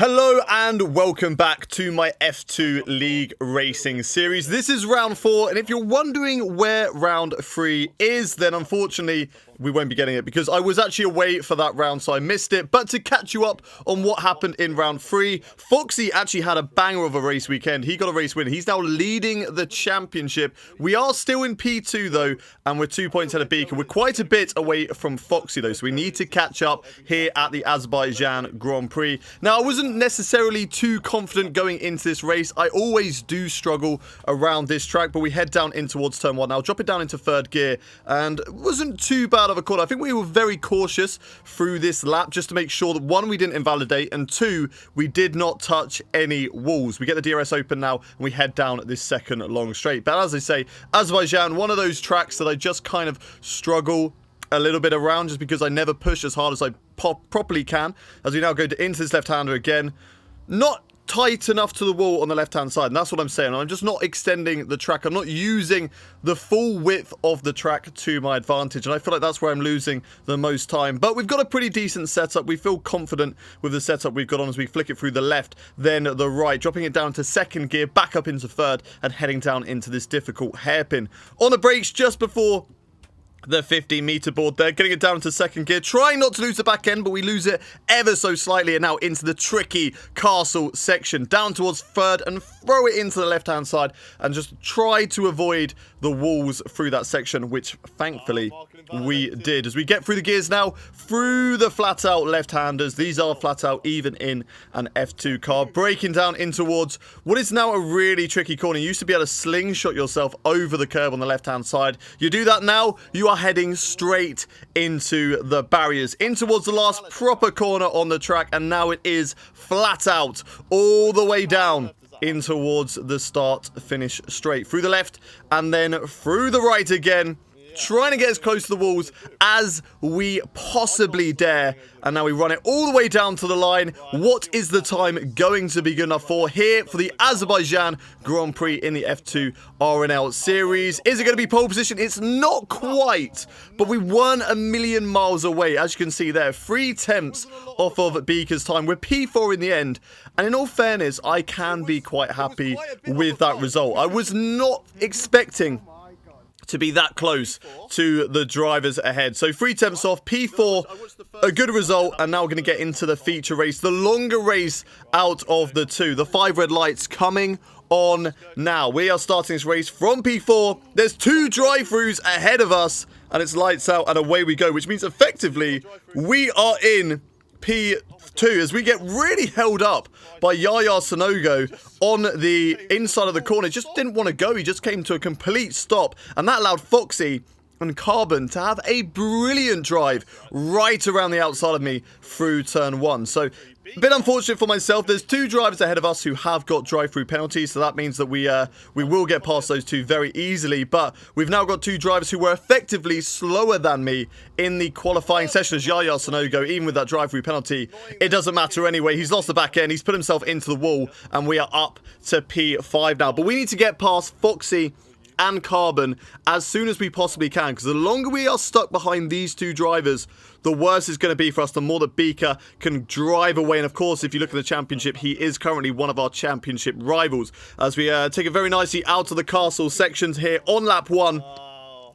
Hello and welcome back to my F2 League Racing series. This is round 4, and if you're wondering where round 3 is, then unfortunately we won't be getting it because I was actually away for that round, so I missed it. But to catch you up on what happened in round 3, Foxy actually had a banger of a race weekend. He got a race win. He's now leading the championship. We are still in P2 though, and we're 2 points ahead of Baku. We're quite a bit away from Foxy though, so we need to catch up here at the Azerbaijan Grand Prix. Now, I wasn't necessarily too confident going into this race. I always do struggle around this track, but we head down in towards turn 1 now. Drop it down into third gear, and it wasn't too bad of a corner. I think we were very cautious through this lap just to make sure that 1, we didn't invalidate, and 2, we did not touch any walls. We get the DRS open now, and we head down this second long straight. But as I say, Azerbaijan, one of those tracks that I just kind of struggle a little bit around just because I never push as hard as I properly can. As we now go into this left-hander again, not tight enough to the wall on the left-hand side, and that's what I'm saying. I'm just not extending the track. I'm not using the full width of the track to my advantage, and I feel like that's where I'm losing the most time. But we've got a pretty decent setup. We feel confident with the setup we've got on as we flick it through the left, then the right, dropping it down to second gear, back up into third, and heading down into this difficult hairpin. On the brakes just before the 15-meter board there, getting it down to second gear, trying not to lose the back end, but we lose it ever so slightly, and now into the tricky castle section, down towards third, and throw it into the left-hand side, and just try to avoid the walls through that section, which thankfully we did. As we get through the gears now, through the flat-out left-handers, these are flat-out even in an F2 car, breaking down in towards what is now a really tricky corner. You used to be able to slingshot yourself over the curb on the left-hand side. You do that now, you are heading straight into the barriers, in towards the last proper corner on the track, and now it is flat out all the way down in towards the start finish straight, through the left and then through the right again, trying to get as close to the walls as we possibly dare, and now we run it all the way down to the line. What is the time going to be good enough for here for the Azerbaijan Grand Prix in the F2 RNL series? Is it going to be pole position? It's not quite, but we weren't a million miles away. As you can see there, 3 tenths off of Beaker's time. We're P4 in the end, and in all fairness, I can be quite happy with that result. I was not expecting to be that close to the drivers ahead. So 3 tenths off, P4, a good result, and now we're going to get into the feature race, the longer race out of the 2. The 5 red lights coming on now. We are starting this race from P4. There's 2 drive-throughs ahead of us, and it's lights out and away we go, which means effectively we are in P2 as we get really held up by Yaya Sonogo on the inside of the corner. Just didn't want to go. He just came to a complete stop, and that allowed Foxy and Carbon to have a brilliant drive right around the outside of me through turn 1. So a bit unfortunate for myself. There's 2 drivers ahead of us who have got drive-through penalties, so that means that we will get past those 2 very easily. But we've now got 2 drivers who were effectively slower than me in the qualifying session as Yaya Sonogo. Even with that drive-through penalty, it doesn't matter anyway. He's lost the back end, he's put himself into the wall, and we are up to P5 now. But we need to get past Foxy and Carbon as soon as we possibly can, because the longer we are stuck behind these 2 drivers, the worse it's going to be for us, the more that Beaker can drive away. And of course, if you look at the championship, he is currently one of our championship rivals. As we take it very nicely out of the castle sections here on lap 1.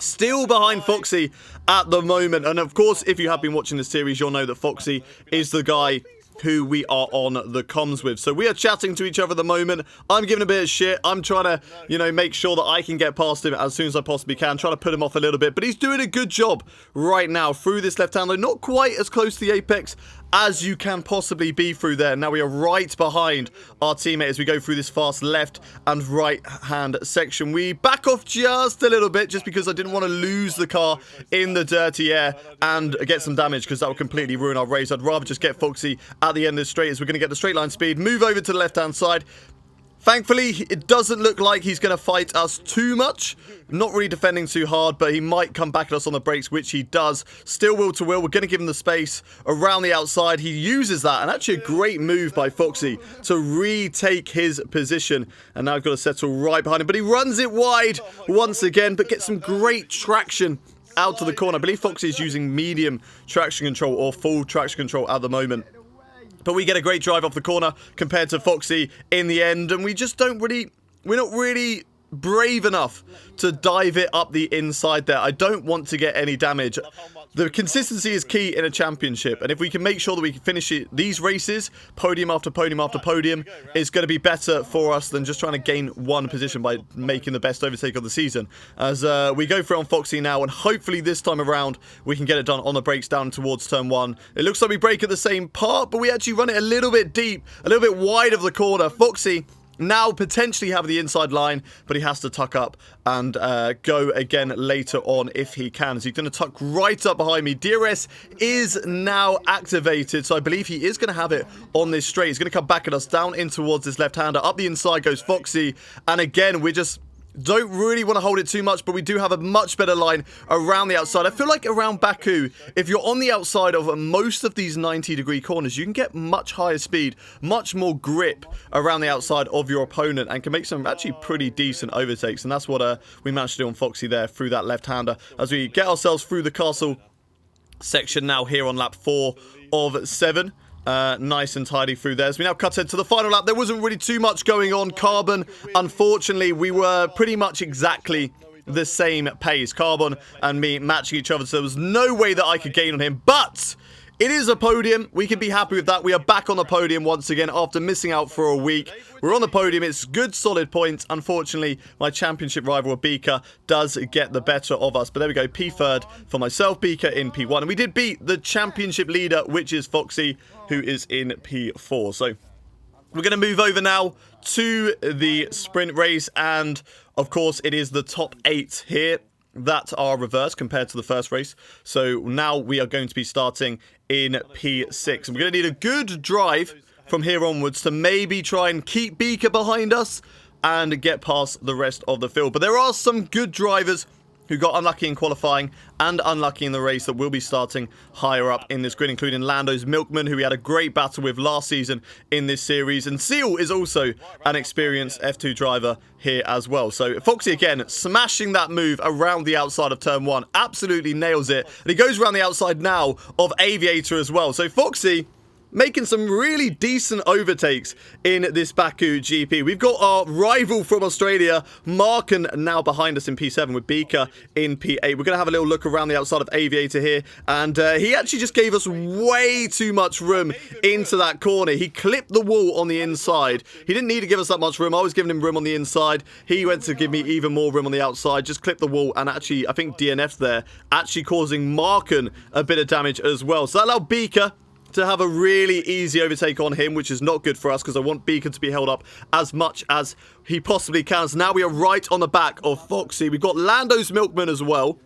Still behind Foxy at the moment. And of course, if you have been watching the series, you'll know that Foxy is the guy who we are on the comms with. So we are chatting to each other at the moment. I'm giving a bit of shit. I'm trying to, make sure that I can get past him as soon as I possibly can. Trying to put him off a little bit. But he's doing a good job right now through this left hand, though not quite as close to the apex as you can possibly be through there. Now we are right behind our teammate as we go through this fast left and right hand section. We back off just a little bit just because I didn't want to lose the car in the dirty air and get some damage, because that would completely ruin our race. I'd rather just get Foxy at the end of the straight as we're going to get the straight line speed, move over to the left hand side. Thankfully, it doesn't look like he's going to fight us too much. Not really defending too hard, but he might come back at us on the brakes, which he does. Still will to will. We're going to give him the space around the outside. He uses that, and actually a great move by Foxy to retake his position. And now I've got to settle right behind him, but he runs it wide once again, but gets some great traction out to the corner. I believe Foxy is using medium traction control or full traction control at the moment. But we get a great drive off the corner compared to Foxy in the end. And we just don't really... We're not really brave enough to dive it up the inside there. I don't want to get any damage. The consistency is key in a championship. And if we can make sure that we can finish these races, podium after podium after podium, it's going to be better for us than just trying to gain one position by making the best overtake of the season. As we go through on Foxy now, and hopefully this time around, we can get it done on the brakes down towards turn 1. It looks like we brake at the same part, but we actually run it a little bit deep, a little bit wide of the corner. Foxy now potentially have the inside line, but he has to tuck up and go again later on if he can. So he's going to tuck right up behind me. DRS is now activated, so I believe he is going to have it on this straight. He's going to come back at us down in towards this left-hander. Up the inside goes Foxy, and again, we just don't really want to hold it too much, but we do have a much better line around the outside. I feel like around Baku, if you're on the outside of most of these 90-degree corners, you can get much higher speed, much more grip around the outside of your opponent, and can make some actually pretty decent overtakes. And that's what we managed to do on Foxy there through that left-hander as we get ourselves through the castle section now here on lap 4 of 7. Nice and tidy through there. As we now cut into the final lap, there wasn't really too much going on. Carbon, unfortunately, we were pretty much exactly the same pace. Carbon and me matching each other, so there was no way that I could gain on him. But it is a podium. We can be happy with that. We are back on the podium once again after missing out for a week. We're on the podium. It's good, solid points. Unfortunately, my championship rival, Beaker, does get the better of us. But there we go. P3rd for myself, Beaker in P1. And we did beat the championship leader, which is Foxy, who is in P4. So we're going to move over now to the sprint race. And, of course, it is the top 8 here that are reversed compared to the first race. So now we are going to be starting in P6. And we're going to need a good drive from here onwards to maybe try and keep Beaker behind us and get past the rest of the field. But there are some good drivers who got unlucky in qualifying and unlucky in the race that will be starting higher up in this grid, including Lando's Milkman, who we had a great battle with last season in this series. And Seal is also an experienced F2 driver here as well. So Foxy again, smashing that move around the outside of turn 1. Absolutely nails it. And he goes around the outside now of Aviator as well. So Foxy making some really decent overtakes in this Baku GP. We've got our rival from Australia, Marken, now behind us in P7 with Beaker in P8. We're going to have a little look around the outside of Aviator here. And he actually just gave us way too much room into that corner. He clipped the wall on the inside. He didn't need to give us that much room. I was giving him room on the inside. He went to give me even more room on the outside. Just clipped the wall and actually, I think DNF'd there, actually causing Marken a bit of damage as well. So that allowed Beaker to have a really easy overtake on him, which is not good for us because I want Beaker to be held up as much as he possibly can. So now we are right on the back of Foxy. We've got Lando's Milkman as well.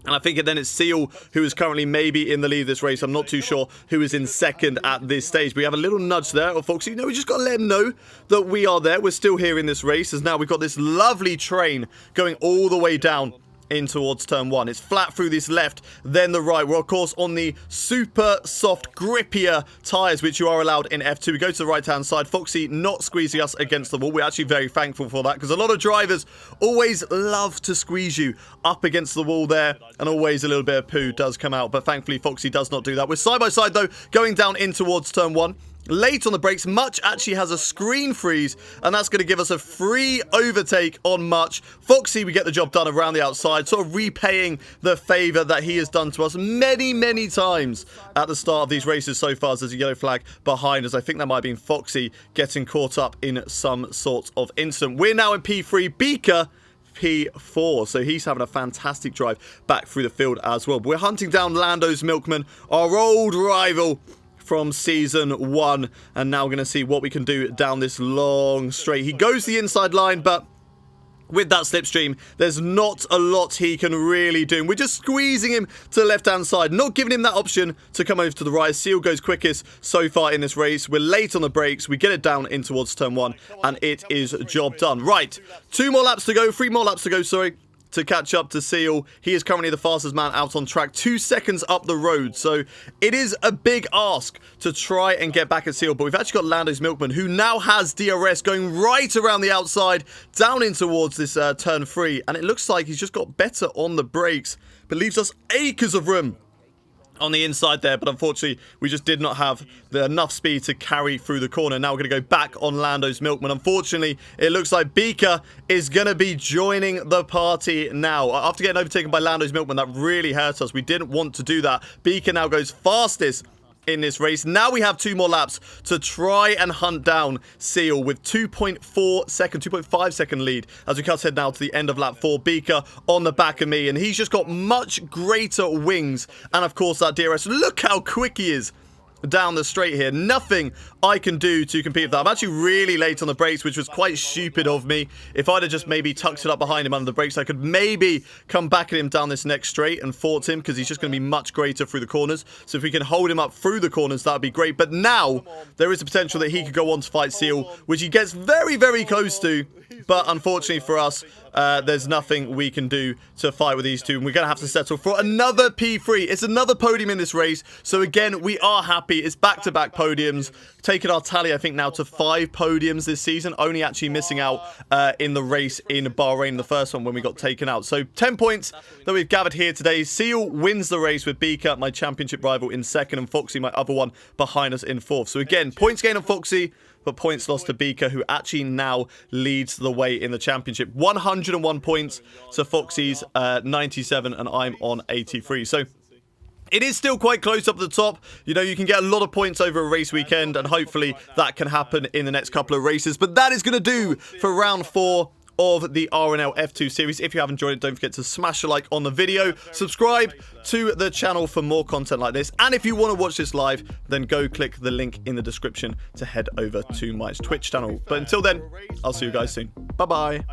And I think then it's Seal who is currently maybe in the lead of this race. I'm not too sure who is in second at this stage. We have a little nudge there of Foxy. You know, we just got to let him know that we are there. We're still here in this race, as now we've got this lovely train going all the way down in towards turn 1. It's flat through this left, then the right. We're, of course, on the super soft, grippier tyres, which you are allowed in F2. We go to the right-hand side. Foxy not squeezing us against the wall. We're actually very thankful for that, because a lot of drivers always love to squeeze you up against the wall there, and always a little bit of poo does come out. But thankfully, Foxy does not do that. We're side-by-side, though, going down in towards turn 1. Late on the brakes, Much actually has a screen freeze, and that's going to give us a free overtake on Much. Foxy, we get the job done around the outside, sort of repaying the favour that he has done to us many, many times at the start of these races so far. There's a yellow flag behind us. I think that might have been Foxy getting caught up in some sort of incident. We're now in P3. Beaker P4, so he's having a fantastic drive back through the field as well. But we're hunting down Lando's Milkman, our old rival from season 1, and now we're going to see what we can do down this long straight. He goes the inside line, but with that slipstream, there's not a lot he can really do. We're just squeezing him to the left-hand side, not giving him that option to come over to the right. Seal goes quickest so far in this race. We're late on the brakes. We get it down in towards turn 1, and it is job done. Right, 3 more laps to go, sorry, to catch up to Seal. He is currently the fastest man out on track, 2 seconds up the road. So it is a big ask to try and get back at Seal. But we've actually got Lando's Milkman, who now has DRS going right around the outside, down in towards this turn 3. And it looks like he's just got better on the brakes, but leaves us acres of room on the inside there, but unfortunately we just did not have enough speed to carry through the corner. Now we're going to go back on Lando's Milkman. Unfortunately, it looks like Beaker is going to be joining the party now. After getting overtaken by Lando's Milkman, that really hurt us. We didn't want to do that. Beaker now goes fastest in this race. Now we have 2 more laps to try and hunt down Seal with 2.5 second lead as we cut ahead now to the end of lap 4. Beaker on the back of me, and he's just got much greater wings, and of course that DRS. Look how quick he is down the straight here. Nothing I can do to compete with that. I'm actually really late on the brakes, which was quite stupid of me. If I'd have just maybe tucked it up behind him under the brakes, I could maybe come back at him down this next straight and fought him, because he's just going to be much greater through the corners. So if we can hold him up through the corners, that would be great. But now there is a potential that he could go on to fight Seal, which he gets very, very close to. But unfortunately for us, there's nothing we can do to fight with these two. And we're going to have to settle for another P3. It's another podium in this race. So again, we are happy. It's back-to-back podiums. Taking our tally, I think, now to 5 podiums this season. Only actually missing out in the race in Bahrain, the first one when we got taken out. So 10 points that we've gathered here today. Seal wins the race with Beaker, my championship rival, in second, and Foxy, my other one, behind us in fourth. So again, points gained on Foxy, but points lost to Beaker, who actually now leads the way in the championship. 101 points to Foxy's 97, and I'm on 83. So it is still quite close up at the top. You know, you can get a lot of points over a race weekend, and hopefully that can happen in the next couple of races. But that is going to do for round 4 of the RNL F2 series. If you have enjoyed it, don't forget to smash a like on the video, subscribe to the channel for more content like this, and if you want to watch this live, then go click the link in the description to head over to my Twitch channel. But until then, I'll see you guys soon. Bye bye.